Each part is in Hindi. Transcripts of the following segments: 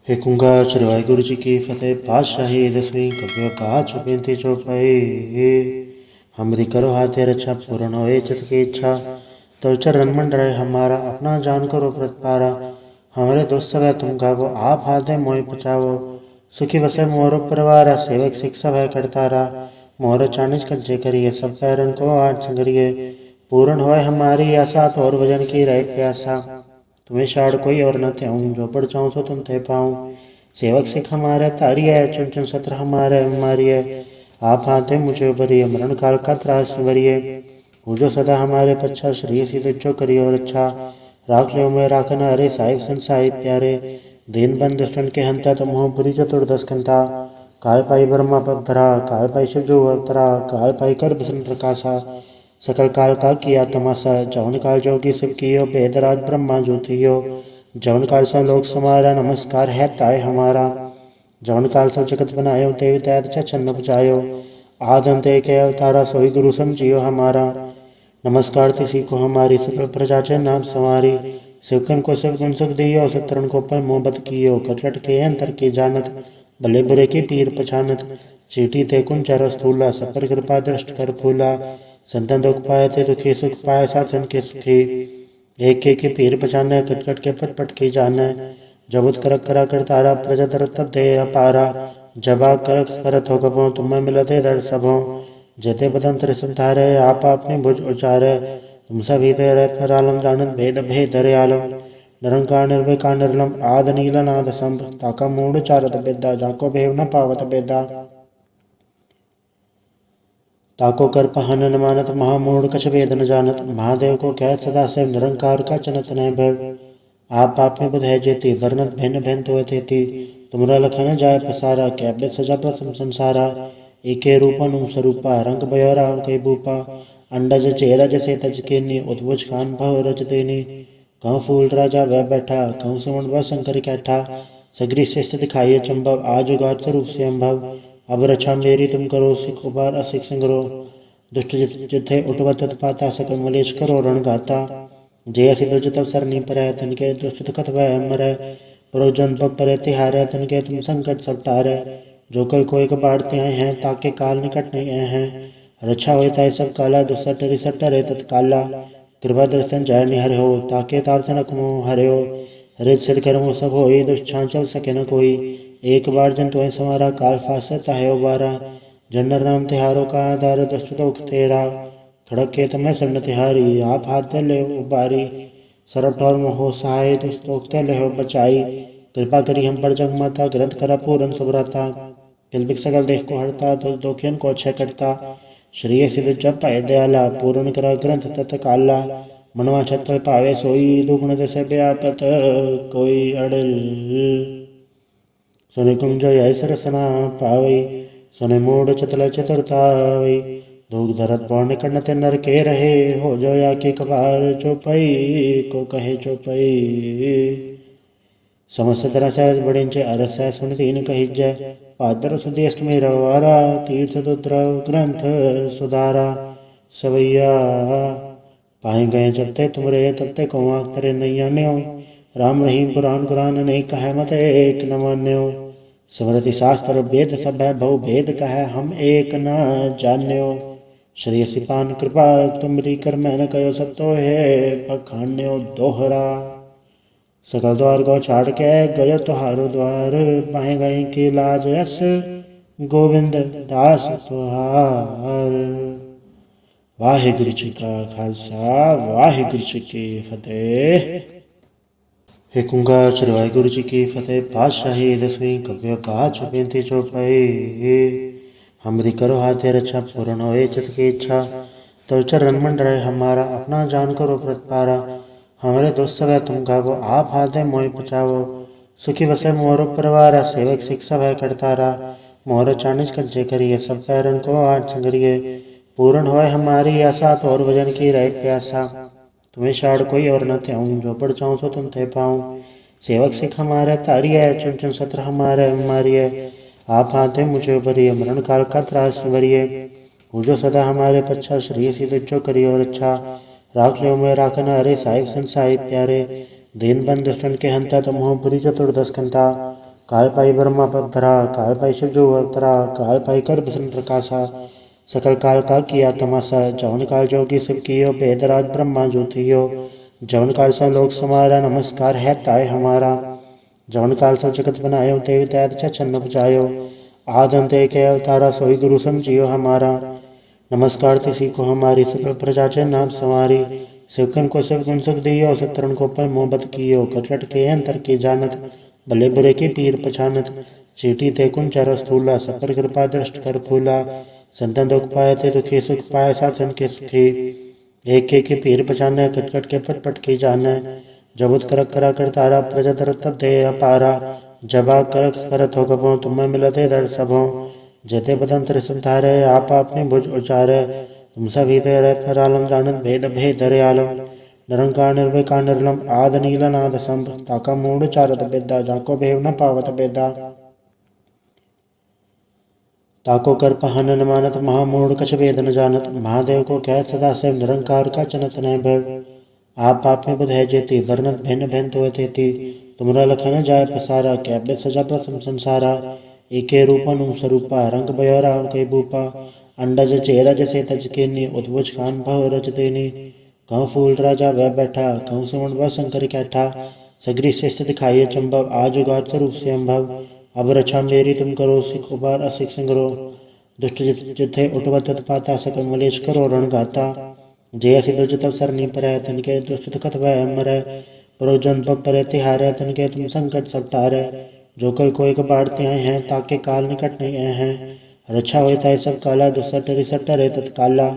ਏਕੁੰਗਾ ਸ੍ਰੀ ਵਾਹਿਗੁਰੂ ਜੀ ਕੀ ਫਤਿਹ। ਪਾਤਸ਼ਾਹੀ ਦਸਵੀਂ ਕਬਿਓ ਕਾਚ ਬੇਨਤੀ ਚੌਪਈ। हमरी करो हाथे रक्षा पूर्ण होए चित की इच्छा। तो चरण मंड रहे हमारा अपना जान करो प्रतिपारा। हमारे दोस्त सब तुम गावो आप हाथे मोहि बचावो। सुखी बसे मोर परिवार सेवक शिक्षा भय करतारा। मोर चानिज कंचे करिए सब पैरन को आठ संगरिए। पूर्ण होए हमारी आशा तो और भजन की रहे प्यासा। तुम्हें शाड़ कोई और न त्याऊं जो बढ़ चाहूँ सो तुम थे पाऊँ। सेवक सिख हमारे तारी है चुन चुन सत्र हमारे हमारी है। आप हाथे मुझे उबरिए मरण काल का त्रास निवरिए। हो जो सदा हमारे पच्छा श्री सीधे जो करिए और अच्छा। राख लो मैं राखना अरे साहिब संसाहिब प्यारे। दीन बंद दुष्टन के हंता तुम हो बुरी चतुर्दश कंता। काल पाई ब्रह्मा पवधरा काल पाई शिव जो अवतरा काल पाई कर बिसन प्रकाशा। सकल काल का किया तमाशा जवन काल जोगी शिव कियो भेदराज ब्रह्मा ज्योतियो। जवन काल सब लोक समारा नमस्कार है ताय हमारा। जवन काल सब जगत बनायो देवी दैत छन्न बचायो। आद अंत एक अवतारा सोई गुरु समझियो हमारा। नमस्कार तिसी को हमारी सकल प्रजा चे नाम संवारी। शिवकन को सब गुण सुख दियो शत्रुन को पर मोहब्बत कियो। कटकट के अंतर की जानत भले बुरे की पीर पछानत। चीटी ते कुंचर स्थूला सपर कृपा दृष्ट कर फूला। संतन दुख पाए ते दुखी सुख पाए साधन के सुखी। एक के पीर पछाने कटकट के पटपट की जाने। जबुत करक करा कर तारा प्रजा तर तब दे अपारा। जबा करक करत हो कबो तुम्हें मिलते दर सबों। जेते बदन त्र संधारे आप अपने भुज उचारे। तुम सभी तेरे आलम जानत भेद भेद आलम। निरंकार निर्विकार निर्लम आद नीला नाद संभ। ताका मूड चारत बेदा जाको भेव न पावत बेदा। ताको कर पहन न मानत महामूढ़ कछ भेद न जानत। महादेव को कह सदा से निरंकार का चनत न भव। आप आपने बुध है जेती वर्णत भिन्न भिन्न तो थेती। तुमरा लखन जाय पसारा कैबे सजा प्रथम संसारा। एके रूपन स्वरूपा रंग बयोरा कई भूपा। अंडज चेरा जैसे तज केनी उद्भुज खान भव रज देनी। कहूँ फूल राजा वह बैठा कहूँ सुमन वह शंकर कैठा। सगरी शिष्ट दिखाइए चंबव आज उगार स्वरूप से अम्भव। अब रक्षा मेरी तुम करो सिख उबार असिख संग्रो। दुष्ट जिथे उठवत पाता सकल मलेश करो रण गाता। जय सिद्ध जो तब सरनी पर तन के दुष्ट दुखत वह मर। प्रोजन पग पर तिहार तन के तुम संकट सब टार। जो कल कोई कबाड़ते आए हैं ताके काल निकट नहीं आए हैं। रक्षा होता है सब काला दुसट रिसट रे तत्काला। कृपा दर्शन जय निहर हो ताके ताप तनक मोह हरे हो। रित सिर कर्मो सब हो दुष्छा चल सके न कोई। एक बार जन तो समारा काल फासता है उबारा। जनर नाम तिहारों का आधार दुष्ट दुख तेरा। खड़क के तुम्हें सन्न तिहारी आप हाथ ले उबारी। सरब ठौर मोहो सहाय दुस्तोक्ते ले बचाई। कृपा करी हम पर जग माता ग्रंथ करा पूरन सुभ्रता। किलबिक सकल देख को हरता तो दोखियन को अच्छे करता। श्री सिद्ध जब पाए दयाला पूर्ण करा ग्रंथ तत्काला। मनवा छत पर पावे सोई दुगुण दसे व्यापत कोई अड़ल। सुने कुंज ऐस रसना पावई सुने मूड चतल चतुरतावई। दुख धरत पौर्ण कर्ण ते नर के रहे हो जो या के कबार चौपई को कहे चौपई। समस्त तरह सहज बड़िंचे अरस है सुन तीन कही जय। पादर सुदेष्ट में रवारा तीर्थ दुद्रव ग्रंथ सुधारा। सवैया पाए गए जब ते तुमरे तब ते को आख तरे नहीं आन्यो। राम रहीम कुरान कुरान नहीं कहे मत एक न मान्यो। स्मृति शास्त्र वेद सब है बहु भेद कहे हम एक न जान्यो। श्री सिपान कृपा तुमरी कर मैं न कहो सब तो है पखान्यो दोहरा। सकल द्वार को छाड़ के गयो तुहारो द्वार। पाए गए की लाज यस गोविंद दास तुहार। वाहिगुरु जी का खालसा वाहिगुरु जी की फतेह। ਏਕੁੰਗਾ ਸ੍ਰੀ ਵਾਹਿਗੁਰੂ ਜੀ ਕੀ ਫਤਿਹ। ਪਾਤਸ਼ਾਹੀ ਦਸਵੀਂ ਕਬਿਓ ਕਾਚ ਬੇਨਤੀ ਚੌਪਈ। हमरी करो हाथे रक्षा पूर्ण होए चित की इच्छा। तो चरण मंड रहे हमारा अपना जान करो प्रतिपारा। हमारे दोस्त सब तुम गावो आप हाथे मोहि बचावो। सुखी बसे मोर परिवार सेवक शिक्षा भय करतारा। मोर चानिज कंचे करिए सब पैरन को आठ संगरिए। पूर्ण होए हमारी आशा तो और भजन की रहे प्यासा। तुम्हें शाड़ कोई और न त्याऊं जो बढ़ चाहूँ सो तुम थे पाऊँ। सेवक सिख हमारे तारी है चुन चुन सत्र हमारे हमारी है। आप हाथे मुझे उबरिए मरण काल का त्रास निवरिए। हो जो सदा हमारे पच्छा श्री सीधे जो करिए और अच्छा। राख लो मैं राखना अरे साहिब संसाहिब प्यारे। दीन बंद दुष्टन के हंता तुम हो बुरी चतुर्दश कंता। काल पाई ब्रह्मा पवधरा, काल पाई शिव जो अवतरा, काल पाई कर बसन प्रकाशा, सकल काल का किया तमाशा, जवन काल जोगी शिव कियो, बेदराज ब्रह्मा ज्योतियो, जवन काल सब लोक समारा, नमस्कार है ताय हमारा, जवन काल सब जगत बनायो, देव दैत छन्न बजायो, आद अंत एक है अवतारा, सोई गुरु समझियो हमारा, नमस्कार तिसी को हमारी, सकल प्रजा चे नाम संवारी, शिवकन को सब गुण सुख दियो, सतरन को पर मोहब्बत कियो, कटकट के अंतर की जानत, भले बुरे की पीर पछानत, चीटी ते कुंचर स्थूला, सपर कृपा दृष्ट कर फूला, संतन दुख पाए थे दुखी, सुख पाए साधन के सुखी, एक के पीर पछाने, कटकट के पट की जाने, जबुत करक करा कर तारा, प्रजा दर तब दे अपारा, जबा करक करत हो कबो, तुम्हें मिलते दर सबों, जेते बदंतर संधारे, आप अपनी भुज उचारे, तुम सभी रहत आलम जानत, भेद भेद आलम, निरंकार निर्विकार निर्लम, आद नील नाद संभ, ताका मूड चारत बेदा, जाको भेव न पावत बेदा, ताको कर पहन न मानत, महामूढ़ कछ वेद न जानत, महादेव को कह सदा शिव, निरंकार का चनत न भव, आप में बुध है जेती, वर्णत भिन्न भिन्न तो तेती, तुमरा लखन जाय पसारा, कैबित सजा प्रथम संसारा, एके रूपन स्वरूपा, रंग बयोरा के भूपा, अंडज चेरा जैसे तज के नी, उद्भुज खान भव रज देनी, कहूँ फूल राजा वह बैठा, कहूँ सुमन वह शंकर कैठा, सगरी शिष्ट दिखाइए चंबव, आज उगात स्वरूप से अम्भव, अब रक्षा मेरी तुम करो, सिख उबार असिख संगरो, दुष्ट जिथे उठवत पाता, सकल मलेश करो रण गाता, जय असि दुज तब सरनी पर, तनके दुष्ट कथ वह मरै, परोजन पग पर तिहारे, तनके तुम संकट सब टारे, जो कल कोई कबाड़ते आए हैं, ताके काल निकट नहीं आए हैं, रक्षा होता है सब काला, दुसट रिसट रे तत्काला,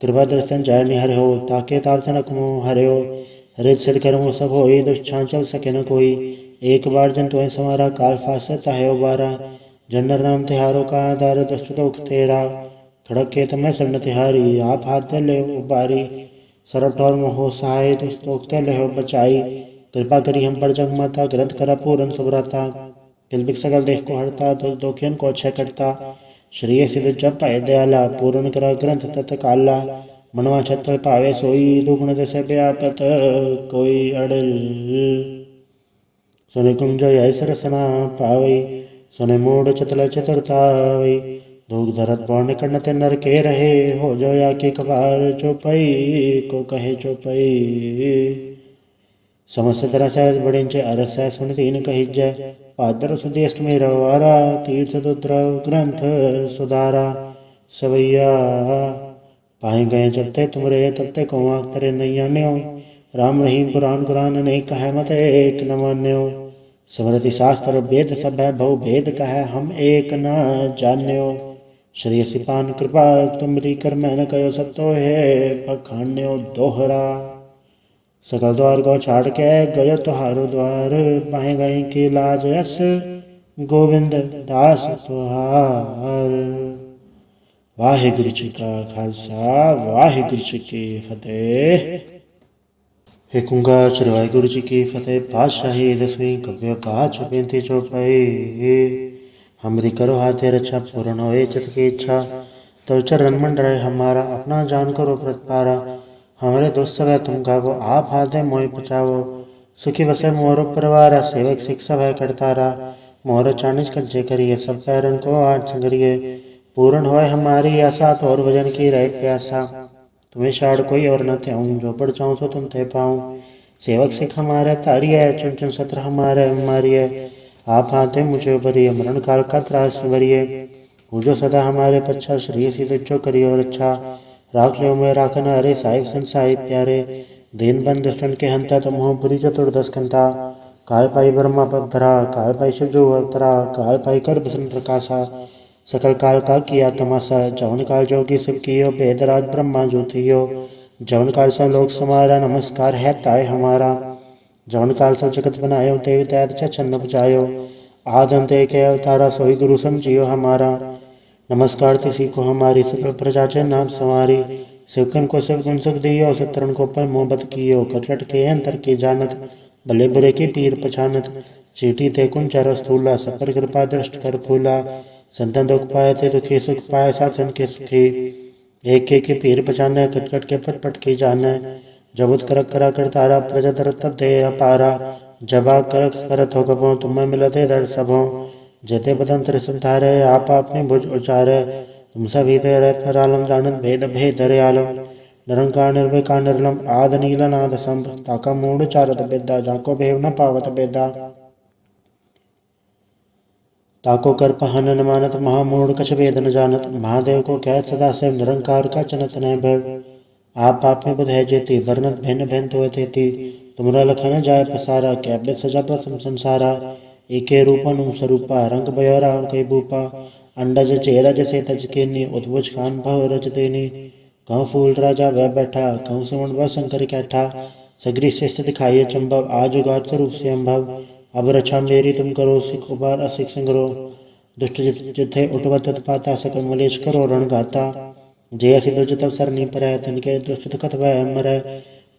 कृपा दर्शन जय निहर हो, ताके ताप जनक मोह हरे हो, रित सिर कर्मो सब होई, दुष्छां चल सके न कोई, एक बार जन तुम्हें समारा, काल फासता है उबारा, जनर नाम तिहारों का आधार, दुष्ट दुख तेरा, खड़क के तुम्हें सन्न तिहारी, आप हाथ ले उबारी, सरट और मोह सहाय, दुष्ट दुख ले हो बचाई, कृपा करी हम पर जग माता, ग्रंथ करा पूरन सुभ्रता, किलबिक सकल देख को हरता, दुख दोखियन को क्षय करता, श्रेय सिद्ध जप पाए दयाला, पूर्ण करा ग्रंथ तत् काला, मनवा छत पावे सोई, दुगुण जैसे व्यापत कोई अड़ल, सुने कुंज यह सरसना पावई, सुने मूड चतल चतुरतावई, दुख धरत पौर्ण कण्णत नर के रहे, हो जो या के कबार चौपई, को कहे चौपई, समस्त तरह सहज बड़े अरस सुन तीन कही जय, पादर सुदेष्ट में रवारा, तीर्थ दुद्रव ग्रंथ सुधारा, सवैया पाए गए जबते तुमरे, तबते कौआ तरे नहीं आन्यो, राम रहीम पुराण कुरान नहीं कहे मत एक न मान्यो, स्मृति शास्त्र वेद सब है, बहु भेद कहे हम एक न जान्यो, श्री सिपान कृपा तुमरी कर मैं न कहो, सब तो है पखान्यो दोहरा, सकल द्वार को छाड़ के गयो तुहारो द्वार, पाए गए की लाज यस गोविंद दास तुहार। वाहिगुरु जी का खालसा, वाहिगुरु जी की फतेह। एक ओंकार श्री वाहिगुरु जी की फतेह। पातशाही दसवीं कव्य पाठ बेनती चौपाई। हमरी करो हाथे रक्षा, पूर्ण होए चित की इच्छा, तो चरण मंडराए हमारा, अपना जान करो प्रतपारा, हमारे दोस्त सब है तुम गावो, आप हाथ है मोहि पचावो, सुखी बसे मोर परिवार, सेवक शिक्षा भय करतारा, मोर चाणिज कंचे करिए, सब पैरन को आठ संगरिए, पूर्ण होए हमारी आशा, तो और भजन की रहे प्यासा, तुम्हें शाड़ कोई और न थे, जो पढ़ चाहूँ सो तुम थे पाऊँ, सेवक सिख हमारे तारी है, चुन चुन सत्र हमारे मारिए, आप हाथे मुझे भरिए, मरण काल का त्रास भरिए, जो सदा हमारे पच्छा, श्री सी जो करिए और अच्छा, राख लो मैं राखन हरे, साहिब संसाई प्यारे, दीन बंद दुष्टन के हंता, तुम हो पुरी चतुर्दश कंता, काल पाई ब्रह्मा पवधरा, काल पाई शिव जो अवतरा, काल पाई कर बसन प्रकाशा, सकल काल का किया तमाशा, जवन काल जोगी शिव कियो, बेदराज ब्रह्मा ज्योतियो, जवन काल सब लोक समारा, नमस्कार है ताय हमारा, जवन काल सब जगत बनायो, देव दैत छन्न बजायो, आद अंत एक है अवतारा, सोई गुरु समझियो हमारा, नमस्कार तिसी को हमारी, सकल प्रजा चे नाम संवारी, शिवकन को सब गुण सुख दियो, सतरन को पर मोहब्बत कियो, कटकट के अंतर की जानत, भले बुरे की पीर पछानत, चीटी थे कुंचर स्थूला, सपर कृपा दृष्ट कर फूला, संतन दुख पाए थे दुखी, सुख पाए साधन के सुखी, एक के पीर पछाने, कटकट के पट की जाने, जबुत करक करा कर तारा, प्रजा दर तब दे अपारा, जबा करत करत हो कबो तुम्हें मिलते दर सबो। जेते बदन त्रिसम धारे आप अपने भुज उचारे। तुम सभी ते रत्न रालम जानत भेद भेद दरयालम। निरंकार निर्विकार निर्लम आद नील नाद संभ। ताका मूड चारत बेदा जाको भेव न पावत बेदा। ताको कर पहन न मानत महामूढ़ कछ भेद न जानत। महादेव को कहत सदा से निरंकार का चनत न भव। आप में बुध है जेती वर्णत भिन्न भिन्न तो तेती। तुमरा लखन जाय पसारा कैबित सजा प्रथम संसारा। एके रूपन स्वरूपा रंग बयोरा कई भूपा। अंडज चेरा जैसे तज के नी उद्भुज खान भव रच देनी। कहूँ फूल राजा वह बैठा कहूँ सुमन वह शंकर कैठा। सगरी शिष्य दिखाइए चंबव आज उगार स्वरूप से अम्भव। अब रक्षा मेरी तुम करो सिख उबार असिख संग्रो। दुष्ट जिथे उठवत पाता सकल मलेश करो रण गाता। जय सिद्ध तब सरनी पर तनके दुष्ट कथ वह मरै।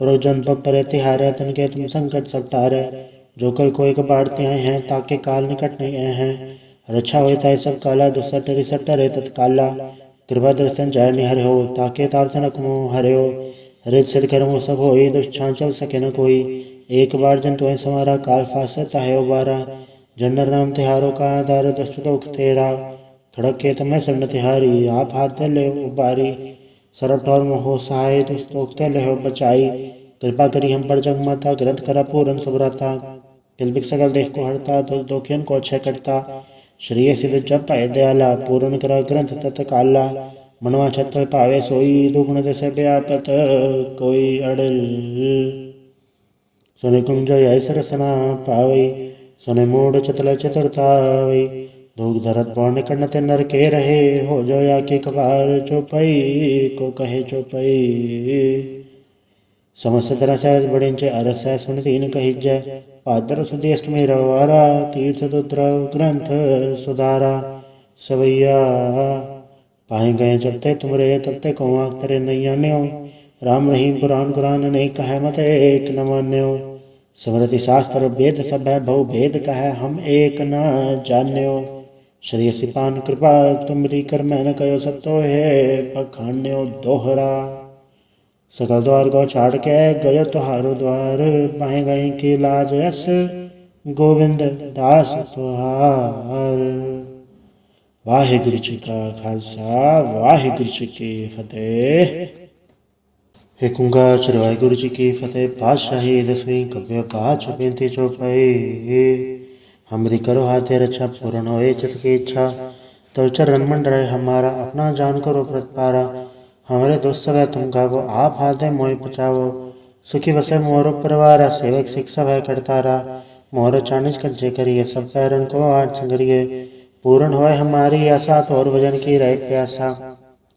प्रोजन पग पर तिहारे तनके तुम संकट सब टारे। जो कल कोई बाढ़ते आए हैं ताके काल निकट नहीं आए हैं। रक्षा होता है सब काला दुसट रिसट रे तत्काला। कृपा दर्शन जय निहर हो ताके ताप जनक मोह हरे हो। रित सिर कर्मो सब हो दुष्छा चल सके न कोई। एक बार जन तो समारा काल फासता है उबारा। जनर नाम तिहारों का आधार दुष्ट दुख तेरा। खड़क के तुम्हें सन्न तिहारी आप हाथ ले उबारी। सरट और मोह सहाय दुष्टोक्त ले हो बचाई। कृपा करी हम पर जग माता ग्रंथ करा पूरन सुभ्रता। किलबिक सकल देख को हरता दोखियन को अच्छे करता। श्रेय सिद्ध जप पाए दयाला पूर्ण करा ग्रंथ तत्काला। मनवा छत पर पावे सोई दुगुण जैसे व्यापत कोई अड़ल। सुने कुंज ऐसर सना पावई। सुने मूड चतल चतुरतावई। धूक धरत पौन कड़नते नर के रहे। हो जो या के कबार चौपई को कहे चौपई। समस्त तरह सहज बड़े अरस सुन तीन कही जय। पादर सुदेष्ट में रवारा तीर्थ दुद्रव ग्रंथ सुधारा। सवैया पाए गए जब ते तुमरे तब ते कौआ तेरे नैया न्यो। राम रहीम पुराण कुरान नहीं कहे मत एक न मान्यो। स्मृति शास्त्र वेद सब है बहु भेद कहे हम एक न जान्यो। श्री सिपान कृपा तुमरी कर मैं न कयो सब तो है पखान्यो दोहरा। सकल द्वार को छाड़ के गयो तुहारो द्वार। पाए गए की लाज यस गोविंद दास तुहार। वाहिगुरु जी का खालसा वाहिगुरु जी की फतेह। एक ओंकार श्री वाहिगुरु जी की फतेह। पातशाही दसवीं कव्य पाँच बेनती चौपाई। हमरी करो हाथे रक्षा पूर्ण होए चित की इच्छा। तो चरण मंडरे हमारा अपना जान करो प्रतिपारा। हमारे दोस्त सब है तुम गावो आप हाथे मोहि बचावो। सुखी बसे मोर परिवार सेवक शिक्षा भय करतारा। मोर चानिज कंचे करिए सब पैरन को आठ संगरिए। पूर्ण होए हमारी आशा तो और भजन की रहे प्यासा।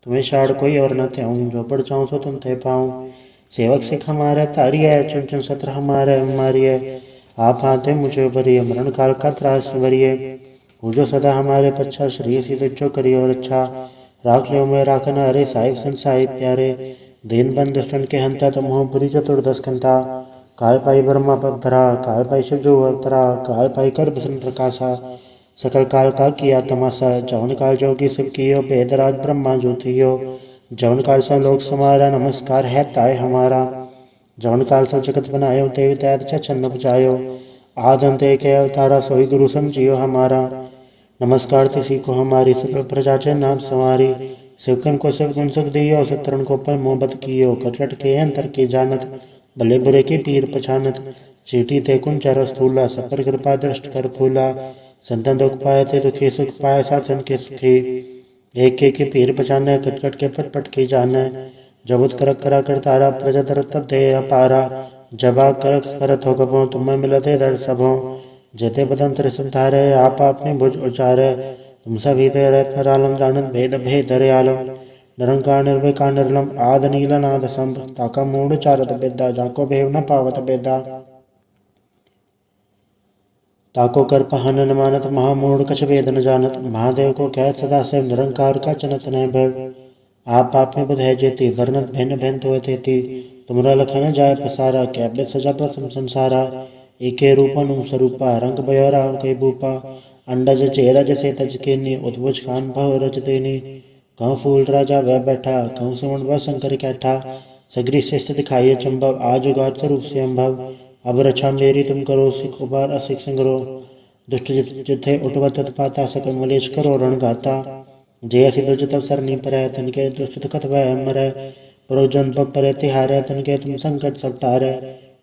तुम्हें शाड़ कोई और न त्याऊं जो बढ़ जाऊं सो तुम थे पाऊं। सेवक सिख हमारे तारी है चुन चुन सत्र हमारे मारिए। आप हाथे मुझे भरिए मरण काल का त्रास भरिए। जो सदा हमारे पच्छा श्री सीधे जो करिए और अच्छा। राख लो मैं राखना अरे साहिब सन साहिब प्यारे। दीन बंद दुष्टन के हंता तुम हो बुरी चतुर्दश कंता। काल पाई ब्रह्मा पवधरा काल पाई शिव जो अवतरा। काल पाई कर बसन प्रकाशा सकल काल का किया तमाशा। जौन काल जोगी शिव कियो वेदराज ब्रह्मा ज्योतियो। जौन काल सब लोग समारा नमस्कार है ताय हमारा। जौन काल सब जगत बनायो देवी दैत छन्न बचायो। आदम ते के अवतारा सोई गुरु समझियो हमारा। नमस्कार तिसी को हमारी सकल प्रजा चे नाम संवारी। शिवकन को शिव गुण सुख दियो शत्रुन को पर मोहब्बत कियो। कटकट के अंतर की जानत भले बुरे की पीर पछानत। चीटी ते कुंचर स्थूला सपर कृपा दृष्ट कर फूला। संतन दुख पाए थे दुखी सुख पाए साधन के सुखी। एक के पीर पछाने कटकट के पटपट की जाने। जबुत करक करा कर तारा प्रजा तरत तब दे अपारा। जबा करक करत हो कबो तुम्हें मिलते दर सबो। जेते बदन त्रिसम धारे आप अपने भुज उचारे। तुम सभी ते रत्न रालम जानत भेद भेद दरयालम। निरंकार निर्विकार निर्लम आद नील नाद संभ। ताका मूड चारत बेदा जाको भेव न पावत बेदा। ताको कर पहन न मानत महामूढ़ कछ भेद न जानत। महादेव को कहत सदा से निरंकार का चनत न भव। आप में बुध है जेती वर्णत भिन्न भिन्न तो तेती। तुमरा लखन जाय पसारा कैबित सजा प्रथम संसारा। एके रूपन स्वरूपा रंग बयोरा कई भूपा। अंडज चेरा जैसे तज के नी उद्भुज खान भव रच देनी। कहूँ फूल राजा वह बैठा कहूँ सुमन वह शंकर कैठा। सगरी शिष्य दिखाइए चंबव आज उगार स्वरूप से अम्भव। अब रक्षा मेरी तुम करो, सिख उबार असिख संग्रो। दुष्ट जिथे उठवत उत्पाता, सकल मलेश करो रण गाता। जय सिद्ध जो तब सरनी परै, तनके दुष्ट दुखत वह मरै। परोजन पग परे तिहारै, तनके तुम संकट सब टारै।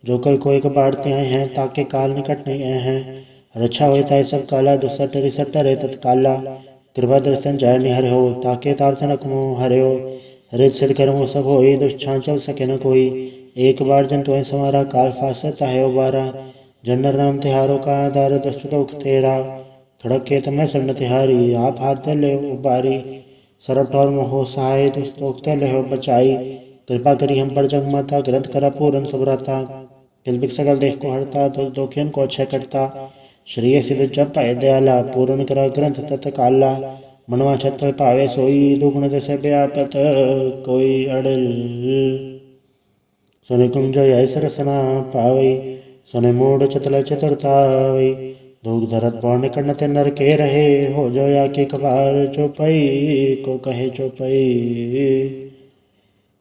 जो कल कोई कबाड़ते आए हैं, ताके काल निकट नहीं आए हैं। रक्षा होए ताय सब काला, दुसट रिसट रे तत्काला। कृपा दर्शन जय निहर हो, ताके ताप तनक मोह हर्यो। रित सिर कर्मो सब होई, दुष्ट चल सके न कोई। एक बार जन तो समारा, काल फासता है उबारा। जनर नाम तिहारों का आधार, दुष्ट लोक तेरा। खड़क के तमें सन्न तिहारी, आप हाथ ले उबारी। सरब ठौर मोहो सहाय, दुष्ट लोक ते ले बचाई। कृपा करी हम पर जग माता, ग्रंथ करा पूरन सुभ्रता। किलबिक सकल देख को हरता, दुष्ट दोखियन को अक्षय करता। श्रेय सिद्ध जब पाए दयाला, पूर्ण करा ग्रंथ तत्काला। मनवा छत फल पावे सोई, दुगुण दसे व्यापत कोई अड़ल। सुनि कुंज ऐस रसना पावई, सुनि मूढ़ चतुल चतुरतावई। धूक धरत पौर्ण कर्ण ते नर के रहे, हो जो या के कबार चौपई को कहे चौपई।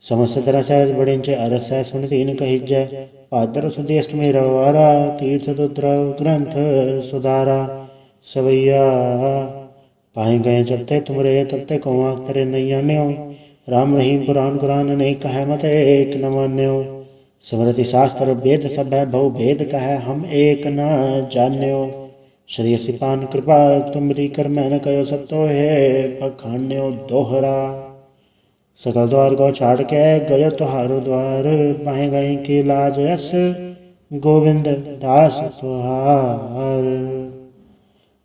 समस्त तरह सहज बड़िंच अरस सुन तीन कही जय। पादर सुदेष्ट में रवारा, तीर्थ दुद्रव ग्रंथ सुधारा। सवैया पाए गए जब ते तुमरे, तब ते कौआ तेरे नैया न्यो। राम रहीम पुराण कुरान अनेक कहे मत एक न मान्यो। स्मृति शास्त्र वेद सब है, बहु भेद कहे हम एक न जान्यो। श्री सिपान कृपा तुमरी कर मैं न कयो, सब तो है पखान्यो दोहरा। सकल द्वार को छाड़ के गयो तुहारो द्वार, पाए गए की लाज यस गोविंद दास तुहार।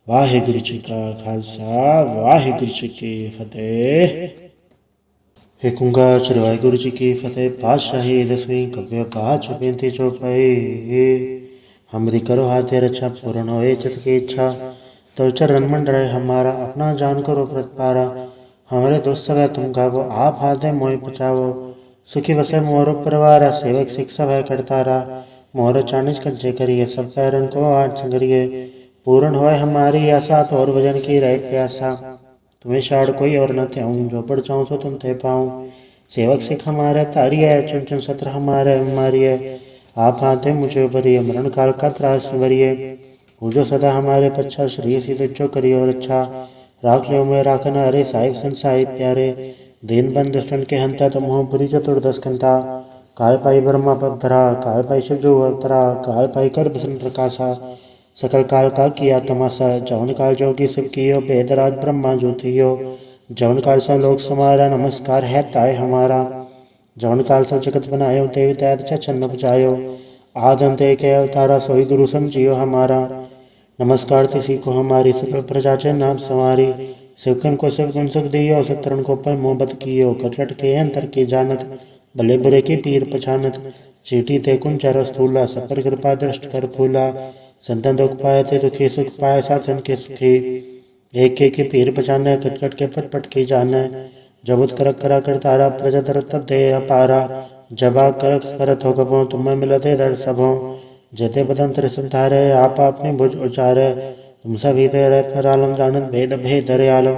वाहिगुरु जी का खालसा, वाहिगुरु जी की फतेह। एक ओंकार श्री वाहिगुरु जी की फतेह। पातशाही दसवीं कव्य पाँच बेनती चौपाई। हमरी करो हाथे रक्षा, पूर्ण होए चित की इच्छा। तो चरण मंडराय हमारा, अपना जान करो प्रतिपारा। हमारे दोस्त सब है तुम गावो, आप हाथ है मोहि बचावो। सुखी बसे मोरो परिवार, सेवक सिख सब है करतारा। मोर चाणिज कंचे करिए, सब पैरन को आठ संगरिए। पूर्ण होए हमारी आशा, तो और भजन की रहे प्यासा। तुम्हें शाड़ कोई और न त्याऊं, जो पढ़ चाहूँ सो तुम थे पाऊँ। सेवक सिख हमारे तारी है, चुन चुन सत्र हमारे मारिए। आप हाथ है मुझे उबरिए, मरण काल का त्रास निवरिए। जो सदा हमारे पच्छा, श्री सीधे जो करियो रक्षा। राख लो मैं राखना, अरे साहिब संसाई प्यारे। दीन बंद दुष्टन के हंता, तुम हो पुरी चतुर्दश कंता। काल पाई ब्रह्मा पवधरा, काल पाई शिव जो अवतरा। काल पाई कर बसन प्रकाशा, सकल काल का किया तमाशा। जवन काल जोगी शिव कियो, बेदराज ब्रह्मा ज्योतियो। जवन काल सब लोक समारा, नमस्कार है ताय हमारा। जवन काल सब जगत बनायो, देवी दैत छन्न बजायो। आद अंत एक अवतारा, सोई गुरु समझियो हमारा। नमस्कार तिसी को हमारी, सकल प्रजा चे नाम संवारी। शिवकन को शिव गुण सुख दियो, शत्रुन को पर मोहब्बत कियो। कटकट के अंतर की जानत, भले बुरे की पीर पछानत। चीटी ते कुंचर स्थूला, सपर कृपा दृष्ट कर फूला। संतन दुख पाए ते दुखी, सुख पाए साधन के सुखी। एक के पीर पछाने, कटकट के पट की जाने। जबुत करक करा कर तारा, प्रजा दर तब दे अपारा। जबा करक करत हो कबो, तुम्हें मिलते दर सबों। जेते पतंत्र संधारे, आप अपनी भुज उचारे। तुम सभी तेरे आलम जानत, भेद भेद आलम।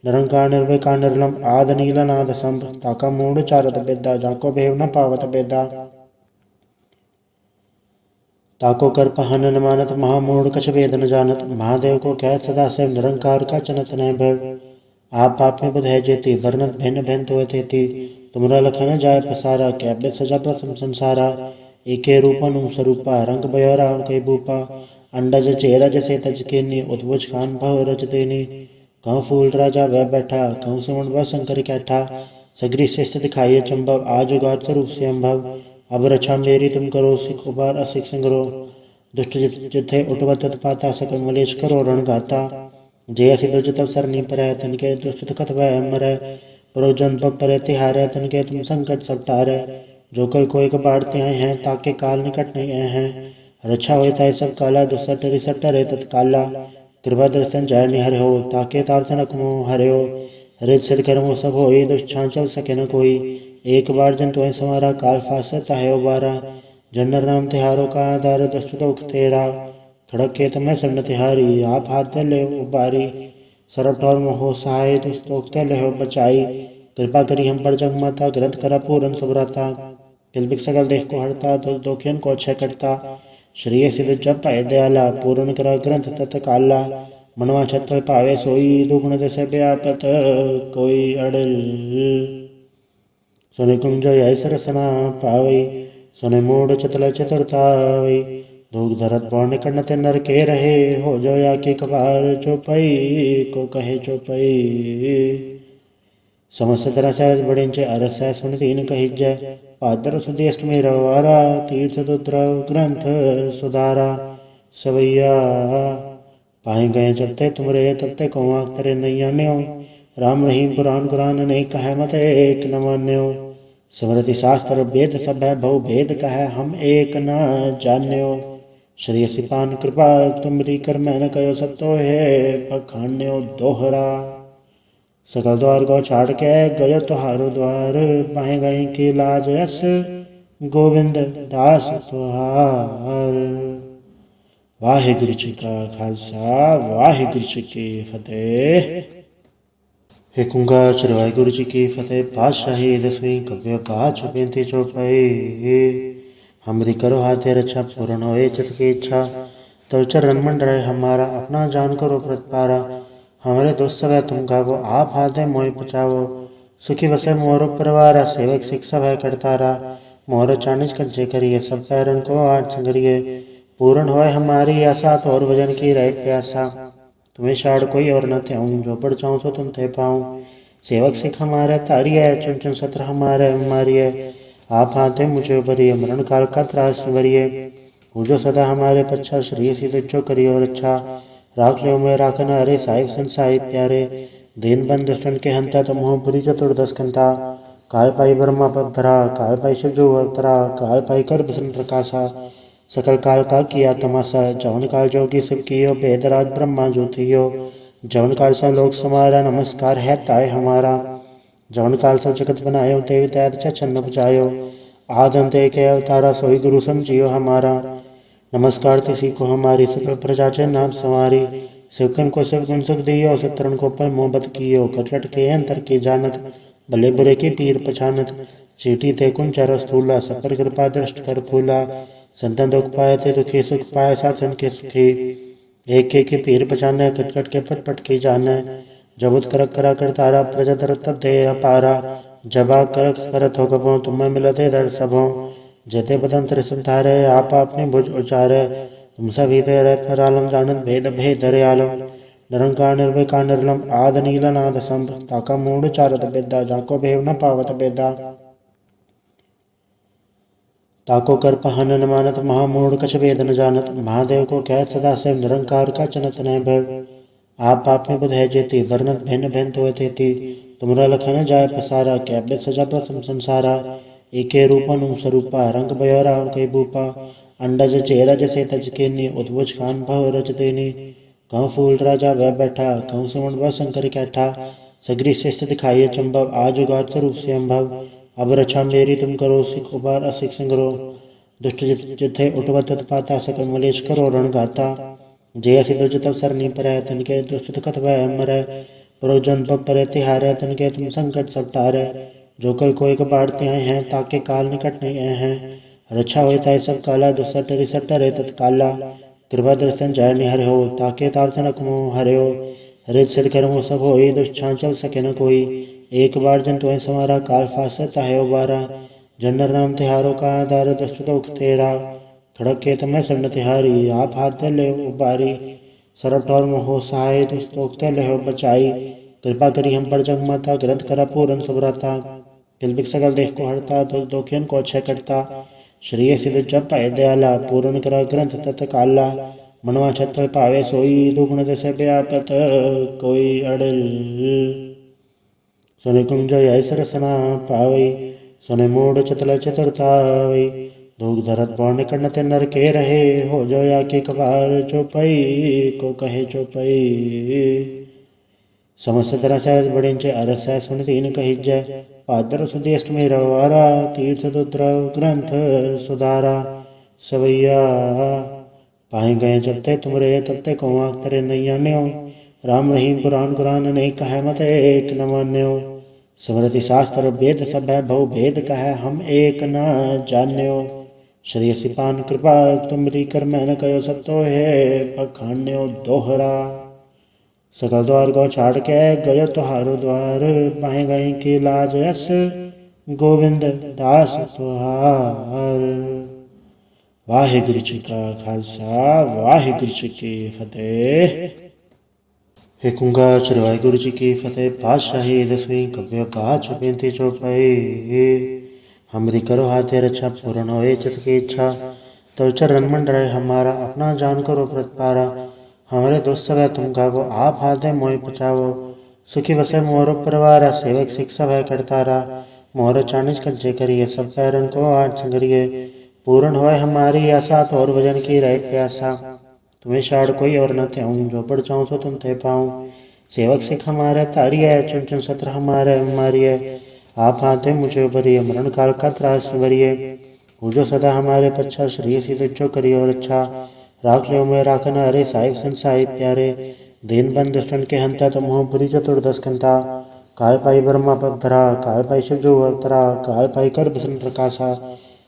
निरंकार निर्विकार निर्लम, आद नील नाद संभ। ताका मूड चारत बेदा, जाको भेव न पावत बेदा। ताको कर पहन न मानत, महामूढ़ कछ वेद न जानत। महादेव को कह सदा से, निरंकार का चनत न भव। आप में बुध है जेती, वर्णत भिन्न भिन्न तो थेती। तुमरा लखन जाय पसारा, कैबित सजा प्रथम संसारा। एके रूपन स्वरूपा, रंग बयोरा के भूपा। अंडज चेरा जैसे तज के नी, उद्भुज खान भव रज देनी। कहूँ फूल राजा वह बैठा, कहूँ सुमन वह शंकर कैठा। सगरी शिष्ट दिखाइए चंबव, आज उगार स्वरूप से अम्भव। अब रक्षा मेरी तुम करो, सिख उबार असिख संग्रो। दुष्ट जिथे उठवत उत्पाता, सकल मलेश करो रण गाता। जय सिद्ध जो तब सरनी परै, तनके दुष्ट दुखत वह मरै। परोजन पग परे तिहारै, तनके तुम संकट सब टारै। जो कल कोई कबाड़ते आए हैं, ताके काल निकट नहीं आए हैं। रक्षा होए ताय सब काला, दुसट रिसट रे तत्काला। कृपा दर्शन जय निहर हो, ताके ताप तनक मोह हर्यो। रित सिर कर्मो सब होई, दुष्ट चल सके न कोई। एक बार जन तो समारा, काल फासता है उबारा। जनर नाम तिहारों का आधार, दुष्ट लोक तेरा। खड़क के तमें सन्न तिहारी, आप हाथ ले उबारी। सरब ठौर मोहो सहाय, दुष्ट लोक ते ले बचाई। कृपा करी हम पर जग माता, ग्रंथ करा पूरन सुभ्रता। किलबिक सकल देख को हरता, दुख दोखियन को अक्षय करता। श्री सिद्ध जप भय दयाला पूर्ण कर ग्रंथ तत्काला मनवा छत्र पावे सोई दुगुण दस व्यापत कोई अड़ल सुन कुंज सरसना पावई सुन मूड चतल चतुरतावई दुख धरत पौर्ण कण्णत नर के रहे हो जो या के कबार चौपई को कहे चौपई समस्त तरह सहज बड़े अरस सुन तीन कही जय पादर सुदेष्ट में रवारा तीर्थ दुद्र ग्रंथ सुधारा सवैया पाए गए जबते तुमरे तबते कौआ तेरे नहीं आन्यो राम रहीम पुराण कुरान नहीं कहे मत एक न मान्यो स्मृति शास्त्र वेद सब है बहु भेद कहे हम एक न जान्यो श्री सिपान कृपा तुमरी कर मैं न कहो सब तो है पखान्यो दोहरा सकल द्वार को छाड़ के गयो तुहारो द्वार पाए गए की लाज यस गोविंद दास तुहार। वाहिगुरु जी का खालसा वाहिगुरु जी की फतेह। एक ओंकार श्री वाहिगुरु जी की फतेह। पातशाही दसवीं कव्य पाठ बेनती चौपाई। हमरी करो हाथे रक्षा पूर्ण होए चित की इच्छा तो चरण मंडराए हमारा अपना जान करो प्रतिपारा हमारे दोस्त सब है तुम गावो आप हाथे मोहि पचावो सुखी बसे मोरो परिवार सेवक शिक्षा भय करतारा मोर चाणिज कंचे करिए सब पैरन को आठ संगरिए पूर्ण होए हमारी आशा तो और भजन की रहे प्यासा तुम्हें शाड़ कोई और न थे जो पढ़ चाहूँ सो तुम थे पाऊँ सेवक सिख हमारे तारी है चुन चुन सत्र हमारे हमारी है आप हाथे मुझे भरिए मरण काल का त्रास भरिए जो सदा हमारे पच्छा श्री सिद्ध जो करिए और अच्छा राख लो मैं राखना अरे साहिब संसाई प्यारे दीन बंद दुष्टन के हंता तुम हो पुरी चतुर्दश कंता काल पाई ब्रह्मा पधरा काल पाई शिव जो अवतरा काल पाई कर बसन प्रकाशा सकल काल का किया तमाशा जवन काल जोगी सब कियो वेदराज ब्रह्मा ज्योतियो जवन काल सब लोग समारा नमस्कार है ताय हमारा जवन काल सब जगत बनायो देवी तैद छन्न बचायो आद अंत के अवतारा सोई गुरु समझियो हमारा नमस्कार तिसी को हमारी सकल प्रजा चे नाम संवारी शिवकन को सब गुण सुख दियो सतरण को पर मोहब्बत कियो कटकट के अंतर की जानत भले बुरे की पीर पछानत चीटी थे कुंचर स्थूला सफर कृपा दृष्ट कर फूला संतन दुख पाए थे दुखी सुख पाए साधन के सुखी एक के पीर पछाने कटकट के पटपट की जाने जबुत करक करा कर तारा प्रजा दर तब दे अपारा जबा करक करत हो कबो तुम्हें मिलते दर सबों जेते बदन त्रिसम धारे आप अपने भुज उचारे तुम सभी ते रत्न आलम जानत भेद भेद दरे आलम निरंकार निर्विकार निर्लम आद नीला नाद संभ ताका मूड चारत बेदा जाको भेव न पावत बेदा ताको कर पहन न मानत महामूढ़ कछ वेद न जानत महादेव को कह सदा से निरंकार का चनत न भव आप आपने बुध है जेती वर्णत भिन्न भिन्न तो तेती तुमरा लखन जाय पसारा कैबित सजा प्रथम संसारा एके रूपन स्वरूपा रंग बयोरा कई भूपा अंडज चेहरा जैसे तज के नी उद्भुज खान भव रच देनी कहूँ फूल राजा वह बैठा कहूँ सुमन वह शंकर कैठा सगरी शिष्ट दिखाइए चंबव आज उगार स्वरूप से अम्भव अब रक्षा मेरी तुम करो सिख उबार असिख संग्रो दुष्ट जिथे उठवत पाता सकल मलेश करो रण गाता जय सिद्ध तब सरनी पर तन के दुष्ट कथ वह मर प्रोजन पग पर तिहार तन के तुम संकट सब टार जो कल कोई बाढ़ते आए हैं ताके काल निकट नहीं आए हैं रक्षा होता है सब काला दुसट रिसट रे तत्काला कृपा दर्शन जय निहर हो ताके ताप जनक मोह हरे हो रित सिर कर्मो सब हो दुष्छा चल सके न कोई एक बार जन तो समारा काल फासता है उबारा जनर नाम तिहारों का आधार दुष्ट दुख तेरा खड़क के तुम्हें सन्न तिहारी आप हाथ ले उबारी सरट और मोह सहाय दुष्टोक्त ले हो बचाई कृपा करी हम पर जग माता ग्रंथ करा पूरन सुभ्रता किलबिक सकल देख को हड़ता दोखियन को अच्छे करता श्री सिद्ध जप भय दयाला पूर्ण करा ग्रंथ तत्काला मनवा छत्र पावे सोई दुगुण दस व्यापत कोई अड़ल सुने कुंज सरसना पावई सुने मूड चतल चतुरतावई दुख धरत पौर्ण कण्णत नर के रहे हो जो या के कबार चौपई को कहे चौपई समस्त तरह सहज बड़े अरस सुन तीन कही जय पादर सुदेष्ट में रवारा तीर्थ दुद्र ग्रंथ सुधारा सवैया पाए गए जबते तुमरे तबते कौआ तेरे नहीं आन्यो राम रहीम पुराण कुरान नहीं कहे मत एक न मान्यो स्मृति शास्त्र वेद सब है बहु भेद कहे हम एक न जान्यो श्री सिपान कृपा तुमरी कर मैंने कयो सब तो है पखान्यो दोहरा। सकल द्वार को छाड़ के गयो तुहारो द्वार पाए गए की लाज यस गोविंद दास तुहार। वाहिगुरु जी का खालसा वाहिगुरु जी की फतेह। एक ओंकार श्री वाहिगुरु जी की फतेह। पातशाही दसवीं कव्य पाठ बेनती चौपाई। हमरी करो हाथे रक्षा पूर्ण होए चित की इच्छा तो चरण मंड रहे हमारा अपना जान करो प्रतिपारा। हमारे दोस्त सब है तुम गावो आप हाथे मोहि बचावो सुखी बसे मोरो परिवार सेवक शिक्षा भय करतारा। मोर चाणिज कंचे करिए सब पैरन को आठ संगरिए पूर्ण होए हमारी आशा तो और भजन की रहे प्यासा। तुम्हें शाड़ कोई और न त्याऊं जो बढ़ जाऊं सो तुम थे पाऊं। सेवक सिख हमारे तारी है चुन चुन सत्र हमारे हमारी है। आप हाथे मुझे उबरिए मरण काल का त्रास निवरिए जो सदा हमारे पच्छा श्री सी जो करिए और अच्छा। राख लो मैं राखना अरे साहिब सन साहिब प्यारे दीन बंद दुष्टन के हंता तुम हो बुरी चतुर्दश कंता। काय पाई ब्रह्मा पवधरा काय पाई शिव जो अवतरा काय पाई कर बसन प्रकाशा।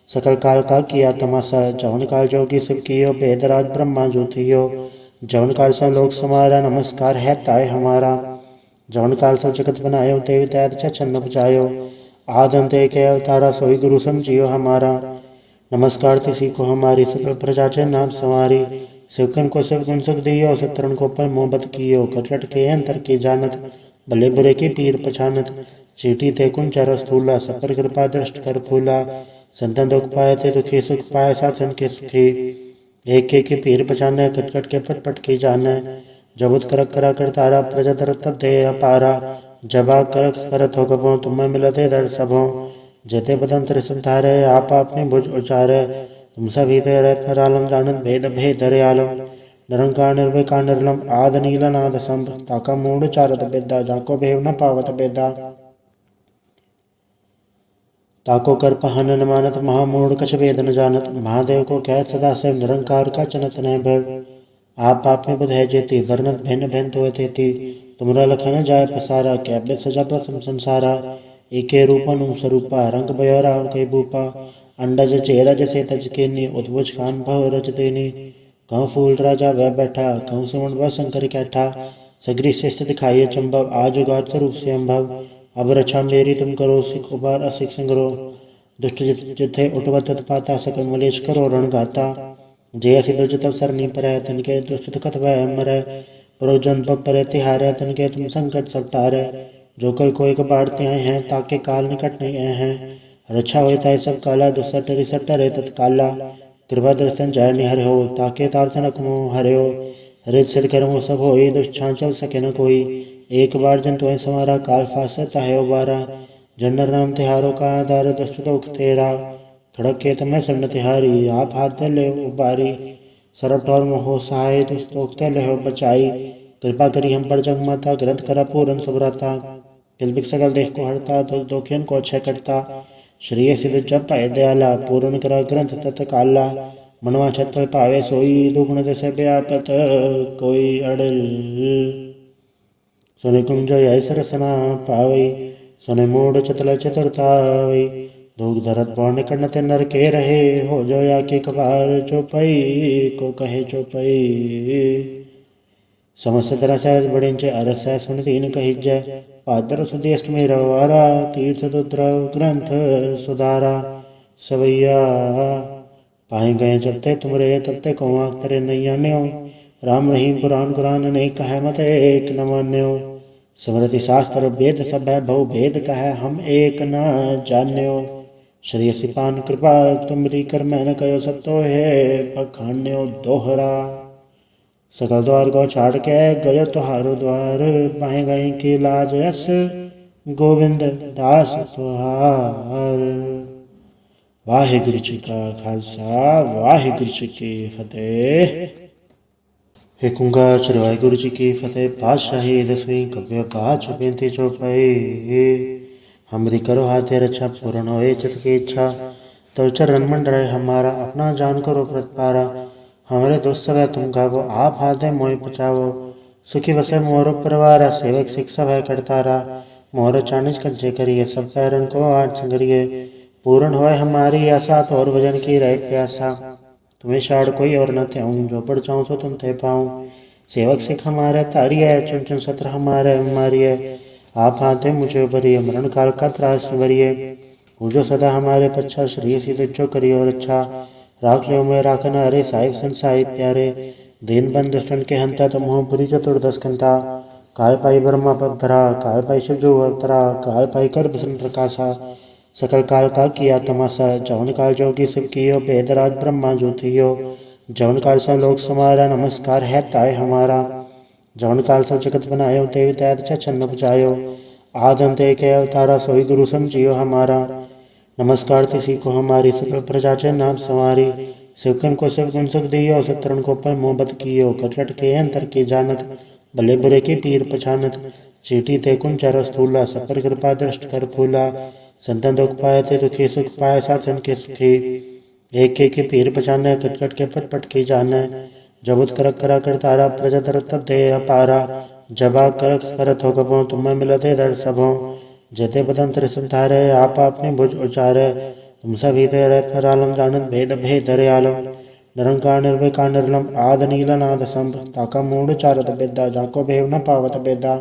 सकल काल का किया तमाशा जवन काल जोगी शिव कियो वेदराज ब्रह्मा ज्योतियो। जवन काल सब लोक समारा नमस्कार है ताय हमारा। जवन काल सब जगत बनायो देवी दैत छन्न बचायो। आद अंत एक अवतारा सोई गुरु समझियो हमारा। नमस्कार तिसी को हमारी सकल प्रजा चे नाम संवारी। शिवकन को सब गुण सुख दियो शत्रुन को पर मोहब्बत कियो कटकट के अंतर की जानत भले बुरे की पीर पछानत। चीटी ते कुंचर स्थूला सपर कृपा दृष्ट कर फूला। संतन दुख पाए थे दुखी सुख पाए साधन के सुखी। एक के पीर पछाने कटकट के पटपट की जाने। जबुत करक करा कर तारा प्रजा तर तब दे अपारा। जबा करक करत हो गबो तुम्हें मिलते दर सबो। जेते बदन त्रिसम धारे आप अपनी भुज उचारे। तुम सभी तेरे आलम जानत भेद भेद आलम। निरंकार निर्विकार निर्लम आद नीला नाद संभ ताका मूड चारत बेदा जाको भेव न पावत बेदा। ताको कर पहन न मानत महामूढ़ कछ वेद न जानत। महादेव को कह सदा से निरंकार का चनत न भव। आप पाप में बुध है जेती वर्णत भिन्न भिन्न तो तेती। तुमरा लखन जाय पसारा कैबे सजा प्रथम संसारा। एके रूपन स्वरूपा रंग बयोरा कई भूपा। अंडज चेरा जैसे तज केनी उद्भुज खान भव रज देनी। कहूँ फूल राजा वह बैठा कहूँ सुमन वह शंकर कैठा। सगरी शिष्ट दिखाइए चंबव आज उगार स्वरूप से अम्भव। अब रक्षा मेरी तुम करो सिख उबार असिख संग्रो। दुष्ट जिथे उठवत पाता सकल मलेश करो रण गाता। जय असि दुर्ज तब सरनी पर तनके दुष्ट दुखत वह मरै। परोजन पग परे तिहारे तनके तुम संकट सब टारे। जो कल कोई कबाड़ते आए हैं ताके काल निकट नहीं आए हैं। रक्षा होता है सब काला दुसट रिसट रे तत्काला। कृपा दर्शन जय निहर हो ताके ताप तनक मोह हरे हो। रित सिर कर्मो सब होई दुष्छां चल सके न कोई। एक बार जन तुम्हें समारा काल फासता है उबारा। जनर नाम तिहारों का आधार दुष्ट दुख तेरा। खड़क के तुम्हें सन्न तिहारी आप हाथ ले उबारी। सरब ठौर मोहो सहाय दुष्ट दुख ले हो बचाई। कृपा करी हम पर जग माता ग्रंथ करा पूरन सुभ्रता। किलबिक सकल देख को हरता दुष्ट दोखियन को अक्षय करता। श्री सिद्ध जप पाए दयाला पूर्ण करा ग्रंथ तत्काला। मनवा छत पर पावे सोई दुगुण दसे व्यापत कोई अड़ल। सुने कुंज यह सरसना पावई सुने मूड चतल चतुरतावई। धूक धरत पौने कर्ण ते नर के रहे हो जो या के कबार चौपई को कहे चौपई। समस्त तरह सहज बड़े अरस सुन तीन कही जय। पादर सुदेष्ट में रवारा तीर्थ दुद्रव ग्रंथ सुधारा। सवैया पाए गए जब ते तुमरे तब ते कौ आख तरे नहीं आन्यो। राम रहीम कुरान कुरान अनेक कहे मत एक न मान्यो। स्मृति शास्त्र वेद सब है बहु भेद कहे हम एक न जान्यो। श्री सिपान कृपा तुमरी कर मैंने कयो सब तो है पखान्यो दोहरा। सकल द्वार को छाड़ के गयो तुहारो द्वार पाए गए की लाज यस गोविंद दास तुहार। वाहिगुरु जी का खालसा वाहिगुरु जी की फतेह। एक ओंकार श्री वाहिगुरु जी की फतेह। पातशाही दसवीं कव्य पाठ बेनती चौपाई। हमरी करो हाथे रक्षा पूर्ण होए चित की इच्छा तो चरण मंड रहे हमारा अपना जान करो प्रतिपारा। हमारे दोस्त सब है तुम गावो आप हाथे मोहि बचावो सुखी बसे मोर परिवार सेवक शिक्षा भय करतारा। मोर चाणिज कंचे करिए सब पैरन को आठ संगरिए पूर्ण होए हमारी आशा, तो और भजन की रहे प्यासा। तुम्हें छाड़ कोई और न त्याऊं, जो पढ़ चाहूँ सो तुम थे पाऊँ। सेवक सिख हमारे तारी है, चुन चुन सत्र हमारे हमारी है। आप आते मुझे भरिए, मरण काल का त्रास भरिए। जो सदा हमारे पच्छा, श्री सी जो करियो रक्षा। राख लो मैं राखना, अरे साहिब संसाई प्यारे। दीन बंद दुष्टन के हंता, तुम हो पुरी चतुर्दश कंता। काल पाई ब्रह्मा पवधरा, काल पाई शिव जो अवतरा। काल पाई कर बसन प्रकाशा, सकल काल का किया तमाशा। जवन काल जोगी शिव कियो, बेदराज ब्रह्मा जो थियो। जवन काल सब लोक समारा, नमस्कार है ताय हमारा। जवन काल सब जगत बनायो, देवी दैत छन्न बजायो। आद अंत एक है अवतारा, सोई गुरु समझियो हमारा। नमस्कार तिसी को हमारी, सकल प्रजा चे नाम संवारी। शिवकन को शिव गुण सुख दियो, शत्रुन को पर मोहब्बत कियो। कटकट के अंतर की जानत, भले बुरे की पीर पछानत। चीटी ते कुंचर स्थूला, सपर कृपा दृष्ट कर फूला। संतन दुख पाए ते दुखी, सुख पाए साधन के सुखी। एक के पीर पछाने, कटकट के पट पट की जाने। जबुत करक करा कर तारा, प्रजा दर तब दे अपारा। जबा करक करत हो कबो, तुम्हें मिलते दर सबों। जेते बदन तिर धारे, आप अपनी भुज उचारे। तुम सभी ते रहत आलम, जानत भेद भेद आलम। निरंकार निर्विकार निर्लम, आद नील नाद संभ। ताका मूड चारत बेदा, जाको भेव न पावत बेदा।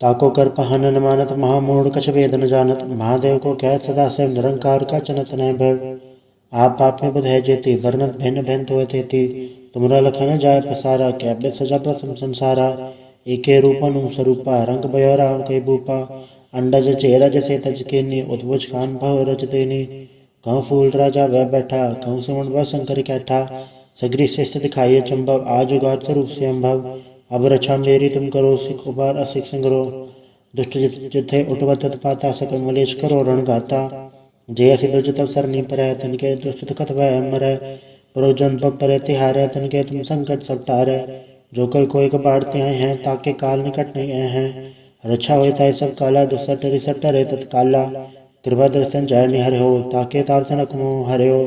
ताको कर पहन न मानत, महामूढ़ कछ वेद न जानत। महादेव को कह सदा से, निरंकार का चनत न भव। आप में बुध है जेती, वर्णत भिन्न भिन्न तो थेती। तुमरा लखन जाय पसारा, कैबित सजा प्रथम संसारा। एके रूपन स्वरूपा, रंग बयोरा के भूपा। अंडज चेरज से तज केनी, उद्भुज खान भव रज देनी। कहूँ फूल राजा वह बैठा, कहूँ सुमन वह शंकर कैठा। सगरी शिष्ट दिखाइए चंबव, आज उगार स्वरूप से अम्भव। अब रक्षा मेरी तुम करो, सिख उबार असिख संग्रो। दुष्ट जिथे उठवत पाता, सकल मलेश करो रण गाता। जय असि दुर्ज तब सरनी पर, तनके दुष्ट कथ वह मरै। परोजन पग पर तिहारे, तनके तुम संकट सब टारे। जो कल कोई कबाड़ते आए हैं, ताके काल निकट नहीं आए हैं। रक्षा होता है सब काला, दुसट रिसट रे तत्काला। कृपा दर्शन जय निहर हो, ताके ताप जनक मोह हरे हो।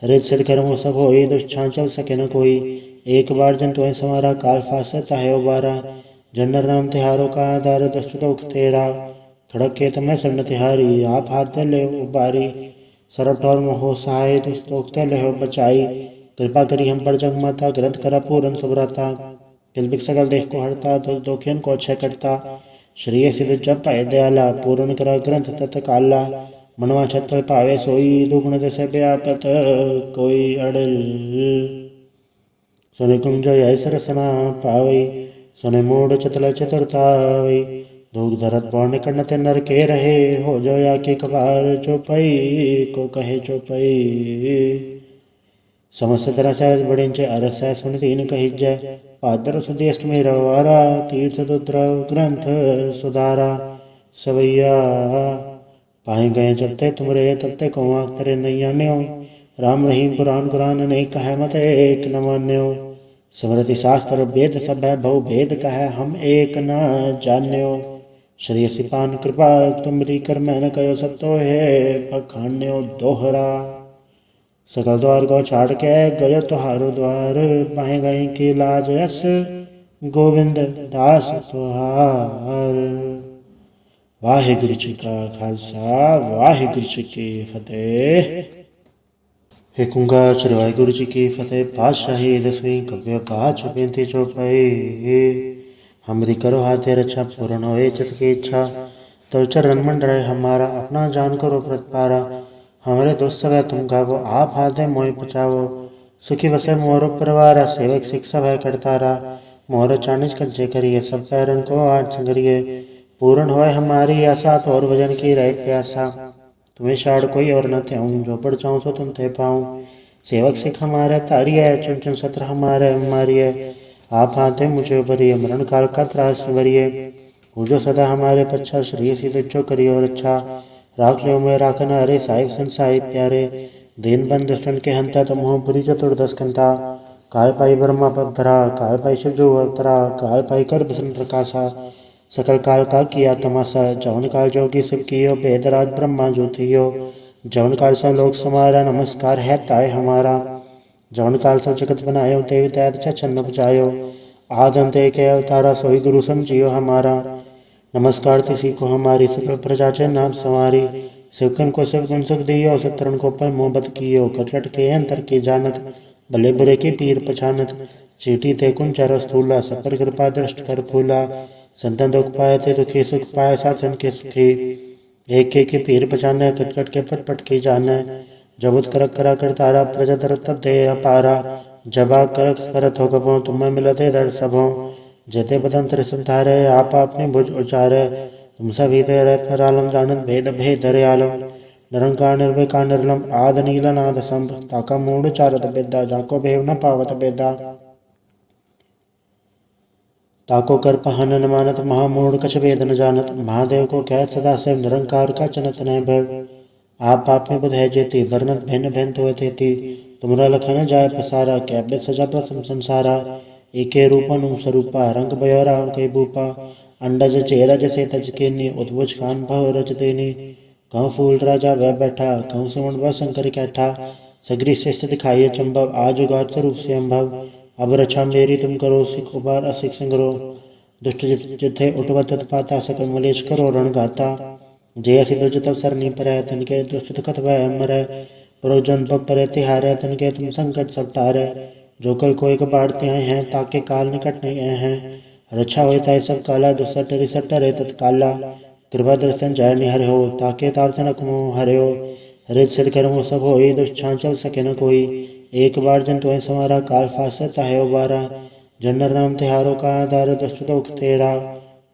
रिद सिर कर्मो सब होई, दुष्छां चल सके न कोई। एक बार जन तुम्हें समारा, काल फासता है उबारा। जनर नाम तिहारों का आधार, दुष्ट लोक तेरा। खड़क के तुम्हें सन्न तिहारी, आप हाथ ले उबारी। सरब ठौर मोहो सहाय, दुष्ट लोक ते ले हो बचाई। कृपा करी हम पर जग माता, ग्रंथ करा पूरन सुभ्रता। किलबिक सकल देख को हरता, दुष्ट दोखियन को क्षय करता। श्री सिद्ध जप पाए दयाला, पूर्ण करा ग्रंथ तत्काला। मनवा छत पर पावे सोई, दुगुण दशे व्यापत कोई अड़ल। सुनि कुंज यह सरसना पावई, सुनि मूड चतल चतुरतावई। दूध धरत पौर्ण कण्णत नर के रहे, हो जो या के कबार चौपई को कहे चौपई। समस्त तरह सहज बड़िंच अरस सुन तीन कही जय। पादर सुदेष्ट में रवारा, तीर्थ दुद्रव ग्रंथ सुधारा। सवैया पाए गए जबते तुमरे, तबते को आखतरे नहीं आन्यो। राम रहीम पुराण कुरान नहीं कहे, मत एक न मान्यो। स्मृति शास्त्र वेद सब है, बहु भेद कहे हम एक न जान्यो। श्री सिपान कृपा तुमरी कर मैंने कहो, सब तो है बखान्यो दोहरा। सकल द्वार को छाड़ के गयो तुहारो द्वार, पाए गए की लाज यस गोविंद दास तुहार। वाहिगुरु जी का खालसा, वाहिगुरु जी की फतेह। एक ओंकार श्री वाहिगुरु जी की फतेह। पातशाही दसवीं कव्य पाठ बेनती चौपाई। हमरी करो हाथे रक्षा, पूर्ण होए चित की इच्छा। तो चरण मंडराय हमारा, अपना जान करो प्रतिपारा। हमारे दोस्त सब है तुम गावो, आप हाथे मोहि बचावो। सुखी बसे मोरो परिवारा, सेवक सिख सब है करतारा। मोर चानिज कंचे करिए, सब पैरन को आठ संगरिए। पूर्ण होए हमारी आशा, तो और भजन की रहे प्यासा। तुम्हें छाड़ कोई और न त्याऊं, जो पढ़ चाहूँ सो तुम थे पाऊँ। सेवक सिख हमारे तारी है, चुन चुन सत्र हमारे हमारी है। आप हाथे मुझे भरिए, मरण काल का त्रास भरिए। जो सदा हमारे पच्छा, श्री सी जो करियो रक्षा। राख लो मैं राखना, अरे साहिब संसाई प्यारे। दीन बंद दुष्टन के हंता, तुम हो पुरी चतुर्दश कंता। काल पाई ब्रह्मा पवधरा, काल पाई शिव जो अवतरा। काल पाई कर बसन प्रकाशा, सकल काल का किया तमाशा। जवन काल जोगी शिव कियो, बेदराज ब्रह्मा जो थियो। जवन काल सब लोक समारा, नमस्कार है ताय हमारा। जवन काल सब जगत बनायो, देवी दैत छन्न बजायो। आद अंत एक है अवतारा, सोई गुरु समझियो हमारा। नमस्कार तिसी को हमारी सकल प्रजा चे नाम संवारी। सेवकन को सब गुण सुख दियो, सतरन को पर मोहब्बत कियो। कटकट के अंतर की जानत, भले बुरे की पीर पछानत। चीटी थे कुंचर स्थूला, सपर कृपा दृष्ट कर फूला। संतन दुख पाए थे दुखी, सुख पाए साधन के सुखी। एक के पीर पछाने, कटकट के पट पट की जाने। जबुत करक करा कर तारा, प्रजा दर तब दे अपारा। जबा करक करत हो कबो, तुम्हें मिलते दर सबो। जेते बदन त्रिसम धारे, आप अपने भुज उचारे। तुम सभी ते रत्न रालम जानत, भेद भेद दरयालम। निरंकार निर्विकार निर्लम, आद नील नाद संभ। ताका मूड चारत बेदा, जाको भेव न पावत बेदा। ताको कर पहन न मानत, महामूढ़ कछ भेद न जानत। महादेव को कहत सदा से, निरंकार का चनत न भव। आप में बुध है जेती, वर्णत भिन्न भिन्न तो तेती। तुमरा लखन जाय पसारा, कैबित सजा प्रथम संसारा। एके रूपन स्वरूपा, रंग बयोरा कई भूपा। अंडज चेरज से तज केनी, उद्भुज खान भव रज देनी। कहूँ फूल राजा वह बैठा, कहूँ सुमन वह शंकर कैठा। सगरी शिष्य दिखाइए चंबव, आज उगार स्वरूप से अम्भव। अब रक्षा मेरी तुम करो, सिख उबार असिख संग्रो। दुष्ट जिथे उठवत पाता, सकल मलेश करो रण गाता। जय सिद्ध दुज तब सरनी पर, तनके दुष्ट कथ भय मरै। प्रयोजन पग पर तिहारे, तनके तुम संकट सब टारे। जो कल कोई बाढ़ते आए हैं, ताके काल निकट नहीं आए हैं। रक्षा होता है सब काला, दुसट रिसट रे तत्काला। कृपा दर्शन जय निहर हो, ताके ताप जनक मोह हरे हो। रित सिर कर्मो सब होई, दुष्छां चल सके न कोई। एक बार जन तुम्हें संवारा, काल फासता है उबारा। जनर नाम तिहारो का आधार, दुष्ट दोख तेरा।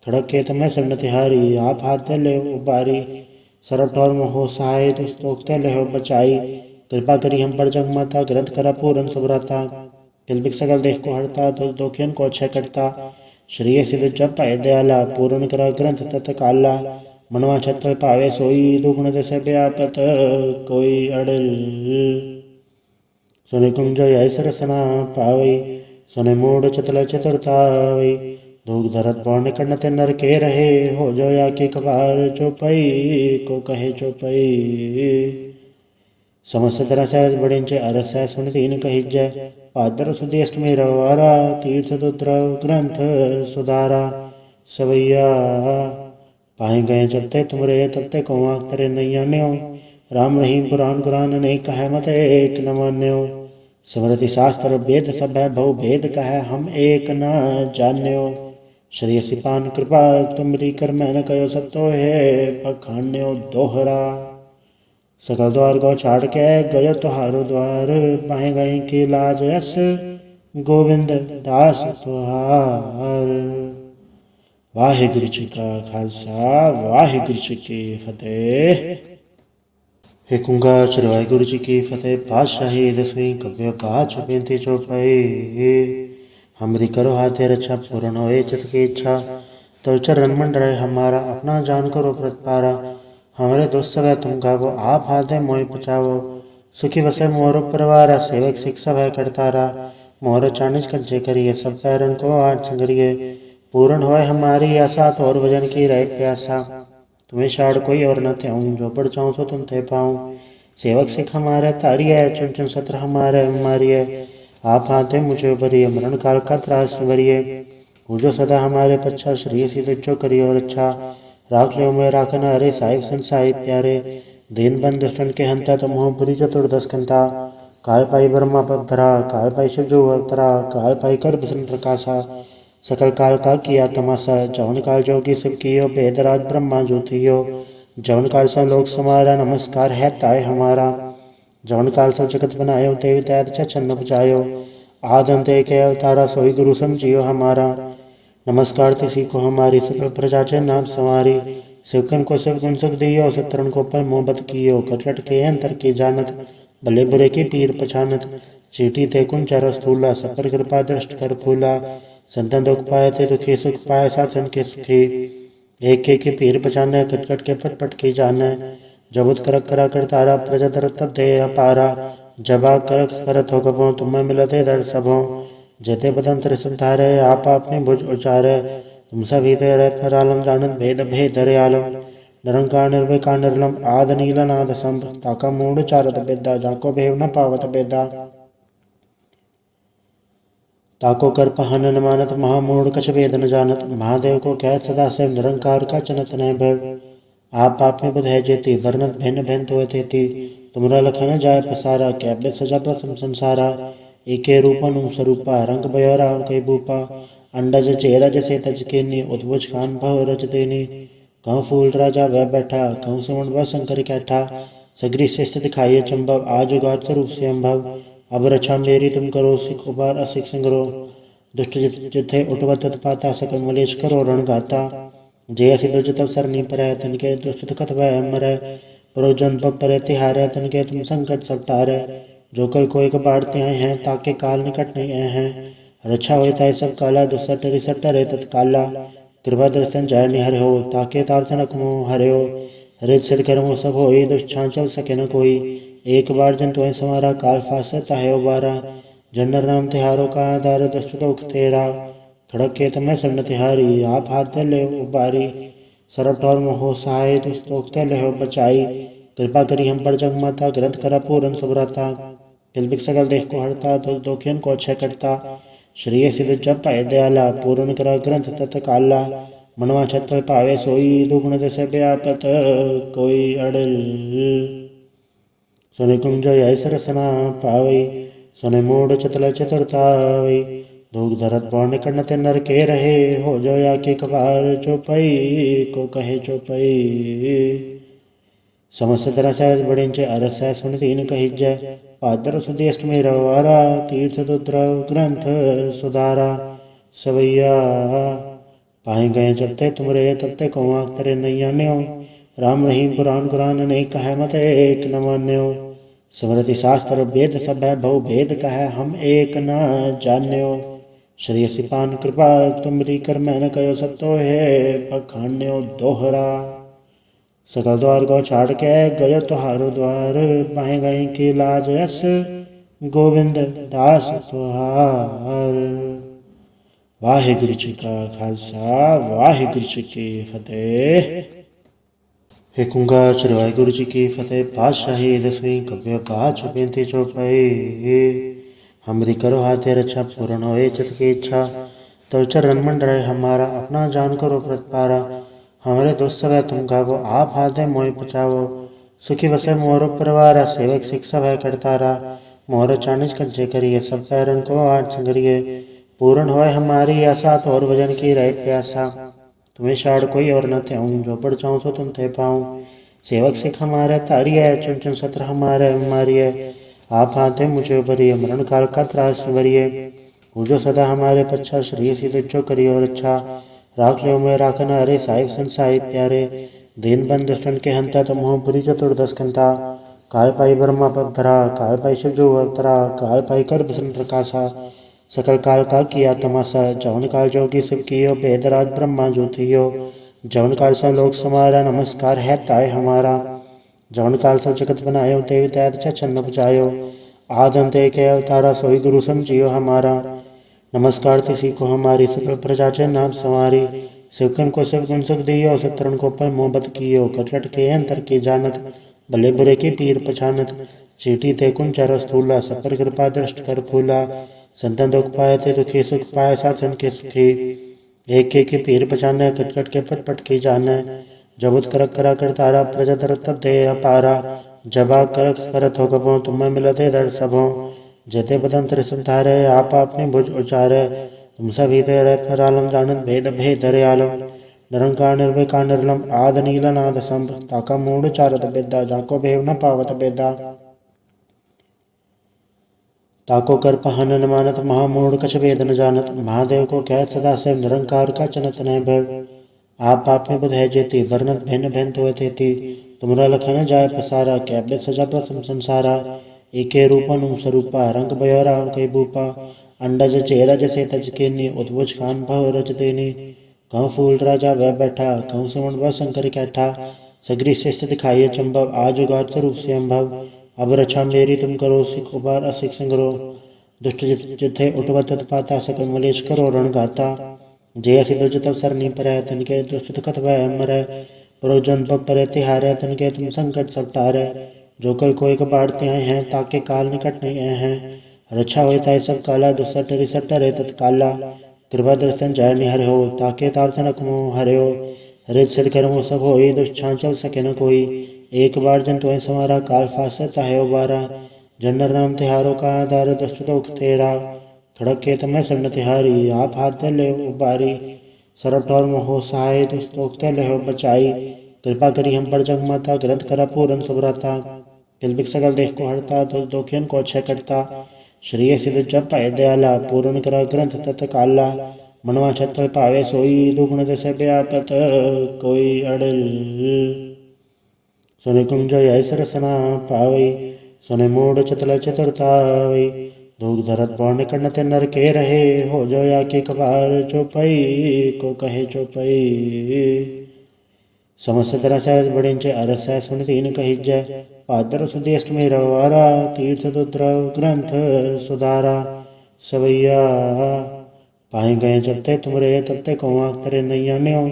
खड़क के तुम्हें सन्न तिहारी, आप हाथ ले उबारी। सरठ और मोह सहाय, दुष्ट दोख ले हो बचाई। कृपा करी हम पर जग माता, ग्रंथ करा पूरन सुभ्रता। किलबिक सकल देख को हरता, दुख दोखियन को अक्षय करता। श्रेय सिद्ध जप पाए दयाला, पूर्ण करा ग्रंथ तत्काला। मनवा छत पर पावे सोई, दुगुण दशा व्यापत कोई अड़ल। सुने कुंज यह सरसना पावई, सुने मूड चतल चतुरतावई। धूक धरत पौन कड़नते नर के रहे, हो जो या के कबार चौपई को कहे चौपई। समस्त तरह सहज बड़िंचे अरस सह सुन तीन कहिजय। पादर सुदेष्ट में रवारा, तीर्थ दुद्रव ग्रंथ सुधारा। सवैया पाए गए जब ते तुमरे, तब ते कौआ तेरे नैया न्यो। राम रहीम पुराण कुरान, नहीं कहे मत एक न मान्यो। स्मृति शास्त्र वेद सब है, बहु भेद कहे हम एक न जान्यो। श्री सिपान कृपा तुमरी कर मैं न कयो, सब तो है पखान्यो दोहरा। सकल द्वार को छाड़ के गयो तुहारो द्वार, पाए गए की लाज यस गोविंद दास तुहार। वाहिगुरु जी का खालसा, वाहिगुरु जी की फतेह। एक ओंकार श्री वाहिगुरु जी की फतेह। पातशाही दसवीं कव्य पाठ बेनती चौपाई। हमरी करो हाथे रक्षा, पूर्ण होए चित की इच्छा। तो चरण मंडरे हमारा, अपना जान करो प्रतिपारा। हमारे दोस्त सब है तुम गावो, आप हाथ मोहि बचावो। सुखी बसे मोर परिवार, सेवक शिक्षा भय करतारा। मोर चानिज कंचे करिए, सब पैरन को आठ संगरिए। पूर्ण होए हमारी आशा, तो और भजन की रहे प्यासा। तुम्हें शाड़ कोई और न त्याऊं, जो बढ़ जाऊं सो तुम थे पाऊं। सेवक सिख हमारे तारी है, चुन चुन सत्र हमारे मारिए। आप हाथे मुझे भरिए, मरण काल का त्रास भरिए। जो सदा हमारे पच्छा, श्री सिद्ध जो करिए और अच्छा। राख लो मैं राखना, अरे साहिब सन साहिब प्यारे। दीन बंद दुष्टन के हंता, तुम हो पुरी चतुर्दश कंता। काल पाई ब्रह्मा पवधरा, काल पाई शिव जो अवतरा। काल पाई कर बिसन प्रकाशा, सकल काल का किया तमाशा। जवन काल जोगी सब कियो, वेदराज ब्रह्मा ज्योतियो। जवन काल सब लोक समारा, नमस्कार है ताय हमारा। जवन काल सब जगत बनायो, देवी दैत छन्न बचायो। आदम ते के अवतारा, सोई गुरु समझियो हमारा। नमस्कार तिसी को हमारी, सकल प्रजा चे नाम संवारी। सेवकन को सब गुण सुख दियो, सतरन को पर मोहब्बत कियो। कटकट के अंतर की जानत, भले बुरे की पीर पछानत। चीटी थे कुंचर स्थूला, सपर कृपा दृष्ट कर फूला। संतन दुख पाए थे दुखी, सुख पाए साधन के सुखी। एक के पीर पछाने, कटकट के पट पट की जाने। जबुत करक करा कर तारा, प्रजा दर तब दे अपारा। जबा करक करत हो कबो, तुम्हें मिलते दर सबो। जेते बदन त्रिसम धारे, आप अपने भुज उचारे। तुम सभी ते रत्न रालम जानत, भेद भेद दरयालम। निरंकार निर्विकार निर्लम, आद नील नाद संभ। ताका मूड चारत बेदा, जाको भेव न पावत बेदा। ताको कर पहन न मानत महामूढ़ कछ वेद न जानत। महादेव को कह सदा से निरंकार का चनत न भव। आप आपने बुध है जेती वर्णत भिन्न भिन्न तो तेती। तुमरा लखन जाय पसारा कैब्य सजा प्रथम संसारा। एके रूपन स्वरूपा रंग बयोरा कई भूपा। अंडज चेरज से तज केनी उद्भुज खान भव रज देनी। कहूँ फूल राजा वह बैठा कहूँ समण वह शंकर कैठा। सगरी शिष्ट दिखाइए चंबव आज उगार स्वरूप से अम्भव। अब रक्षा मेरी तुम करो सिख उबार असिख संग्रो। दुष्ट जिथे उठवत उत्पाता सकल मलेश करो रण गाता। जय सिद्ध तब सरनी पर तनके दुष्ट दुखत वह मर। परोजन पग पर तिहार तनके तुम संकट सब टार। जो कल कोई कबाड़ते आए हैं ताके काल निकट नहीं आए हैं। रक्षा होता है सब काला दुसट रिसट रे तत्काला। कृपा दर्शन जय निहर हो ताके ताप तनक मोह हरे हो। रित सिर कर्मो सब हो दुष्छा चल सके न कोई। एक बार जन तो समारा काल फासता है उबारा। जनर नाम तिहारों का आधार दुष्ट लोक तेरा। खड़क के तमें सन्न तिहारी आप हाथ ले उबारी। सरब ठौर मोहो सहाय तुस्तोक्ते ले बचाई। कृपा करी हम पर जग माता ग्रंथ करा पूरन सुभ्रता। किलबिक सकल देश को हरता तो दोखियन को अच्छे करता। श्रेय सिद्ध जब पाए दयाला पूर्ण करा ग्रंथ तत्काला। मनवा छत पर पावे सोई दुगुण दसे व्यापत कोई अड़ल। सुने कुंज ऐस रसना पावई सुने मूड चतल चतुरतावई। धूक धरत पौर्ण कर्ण ते नर के रहे हो जो या के कबार चौपई को कहे चौपई। समस्त तरह सहज बड़िंच अरस सुन तीन कही जय। पादर सुदेष्ट में रवारा तीर्थ दुद्रव ग्रंथ सुधारा। सवैया पाए गए जब ते तुमरे तब ते कौ आख तरे नहीं आन्यो। राम रहीम पुराण कुरान अनेक कहे मत एक न मान्यो। स्मृति शास्त्र वेद सब है बहु भेद कहे हम एक न जान्यो। श्री सिपान कृपा तुमरी कर मैं न कयो सब तो है पखान्यो दोहरा। सकल द्वार को छाड़ के गयो तुहारो द्वार। पाए गए की लाज यस गोविंद दास तुहार। वाहिगुरु जी का खालसा वाहिगुरु जी की फतेह। एक ओंकार श्री वाहिगुरु जी की फतेह। पातशाही दसवीं कव्य पाँच बेनती चौपाई। हमरी करो हाथे रक्षा पूर्ण होए चित की इच्छा। तो चरण मंड रहे हमारा अपना जान करो प्रतिपारा। हमारे दोस्त सब है तुम गावो आप हाथ है मोहि बचावो। सुखी बसे मोरो परिवार सेवक सिख सब है करतारा। मोर चाणिज कंचे करिए सब पैरन को आठ संगरिए। पूर्ण होए हमारी आशा तो और भजन की रहे प्यासा। तुम्हें शाड़ कोई और न थे जो बढ़ जाऊँ तो तुम थे पाऊँ। सेवक सिख हमारे तारी है चुन चुन सत्र हमारे मारिए। आप हाथे मुझे भरिए मरण काल का त्रास भरिए। जो सदा हमारे पच्छा श्री सी जो करियो रक्षा। राख लो मैं राखना अरे साहिब संसाहिब प्यारे। दीन बंद दुष्टन के हंता तुम हो पुरी चतुर्दश कंता। काल पाई ब्रह्मा पवधरा काल पाई शिव जो अवतरा। काल पाई कर बसन प्रकाशा सकल काल का किया तमाशा। जवन काल जोगी शिव कियो बेदराज ब्रह्मा जो थियो। जवन काल सब लोग समारा नमस्कार है ताय हमारा। जवन काल सब जगत बनायो देवी दैत छन्न बजायो। आद अंत एक अवतारा सोई गुरु समझियो हमारा। नमस्कार तिसी को हमारी सकल प्रजा चे नाम संवारी। शिवकन को शिव गुण सुख दियो शत्रुन को पर मोहब्बत कियो। कटकट के अंतर की जानत भले बुरे की पीर पछानत। चीटी थे कुंचर स्थूला सपर कृपा दृष्ट कर फूला। संतन दुख पाए थे दुखी सुख पाए साधन के सुखी। एक की पीर पछाने कटकट के पटपट की जाने। जबुत करक करा कर तारा प्रजा दर तब दे अपारा। जबा करक करत हो कबो तुम्हें मिलते दर सबों। जेते बदंतर संधारे आप अपने भुज उचारे। तुम सभी तेरे आलम जानत भेद भेद आलम। निरंकार निर्विकार निर्लम आद नील नाद संभ। ताका मूड चारत बेदा जाको भेव न पावत बेदा। ताको कर पहन न मानत महामूढ़ कछ वेद न जानत। महादेव को कह सदा से निरंकार का चनत न भव। आप आपने बुध है जेती वर्णत भिन्न भिन्न तो तेती। तुमरा लखन जाय पसारा कैब्य सजा प्रथम संसारा। एके रूपन स्वरूपा रंग बयोरा कई भूपा। अंडज चेरज से तज केनी उद्भुज खान भव रज देनी। कहूँ फूल राजा वह बैठा कहूँ समण वह शंकर कैठा। सगरी शिष्ट दिखाइए चंबव आज उगार स्वरूप से अम्भव। अब रक्षा मेरी तुम करो सिख उबार असिख संग्रो। दुष्ट जिथे उठवत उत्पाता सकल मलेश करो रण गाता। जय सिद्ध तब सरनी पर तनके दुष्ट दुखत वह मर। परोजन पग पर तिहार तनके तुम संकट सब टार। जो कल कोई कबाड़ते आए हैं ताके काल निकट नहीं आए हैं। रक्षा होए ताय सब काला, दुसट रिसट रे तत्काला। कृपा दर्शन जय हरे हो, ताके ताप जनक मोह हरे हो। रित सिर कर्मो सब होई, दुष्छांचल सके न कोई। एक बार जन तुम्हें समारा, काल फासत है उबारा। जनर नाम तिहारो का आधार, दुष्ट दोख तेरा। खड़क के तमय सन्न तिहारी, आप हाथ दे ले उबारी। सरब ठोर मोहो सहाय, दुष्ट दोख ते ले हो बचाई। कृपा करी हम पर जग माता, ग्रंथ करा पूरन सुभ्राता। किलबिक सकल देख को हरता, दुष्ट दोखियन को क्षय करता। श्रेय सिद्ध जप पाए दयाला, पूर्ण करा ग्रंथ तत्काला। मनवा छत्तल पावे सोई, दुगुण दस व्यापत कोई अड़ल। सुनि कुंज ऐस रसना पावई, सुनि मूढ़ चतल चतुरतावई। दूध धरत पौर्ण कर्ण ते नर के रहे, हो जो या के कपार चौपई को कहे चौपई। समस्त तरह सहज बड़िंच अरस सुन तीन कही जय। पादर सुदेष्ट में रवारा, तीर्थ दुद्रव ग्रंथ सुधारा। सवैया पाए गए जबते तुमरे, तबते कौआ तरे नैया न्यो।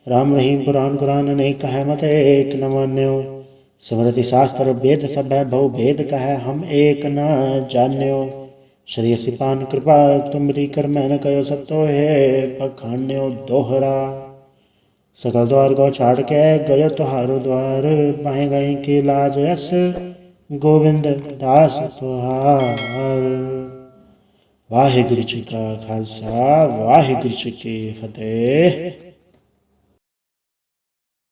राम रहीम पुराण कुरान नहीं कहे मत एक न मान्यो। स्मृति शास्त्र वेद सब है, बहु भेद कहे हम एक न जान्यो। श्री सिपान कृपा तुमरी कर मैंने कहो, सब तो है बखान्यो दोहरा। सकल द्वार को छाड़ के गयो तुहारो द्वार, पाए गए की लाज यस गोविंद दास तुहार। वाहिगुरु जी का खालसा, वाहिगुरु जी की फतेह।